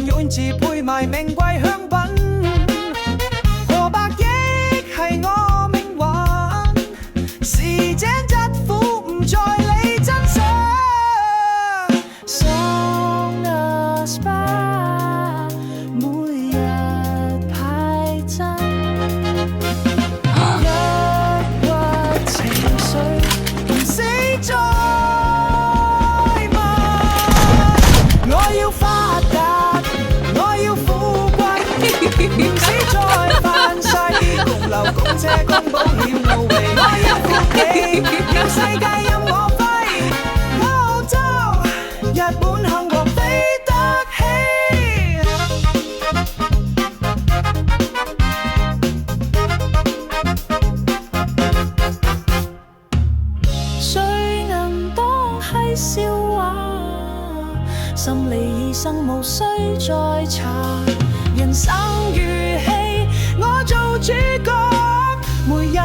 遠自配賣名貴香品，過百億係我命運，時井疾苦唔再理真相。Song a spa， 每日派真，抑鬱情緒唔死再問。我要發達，我要富貴，唔死再犯世，共流共借共保險無畏。我要福氣，要世界任我揮，歐洲、日本、韓國飛得起。誰能當係笑話？心理醫生無需再查，人生如戲，我做主角，每日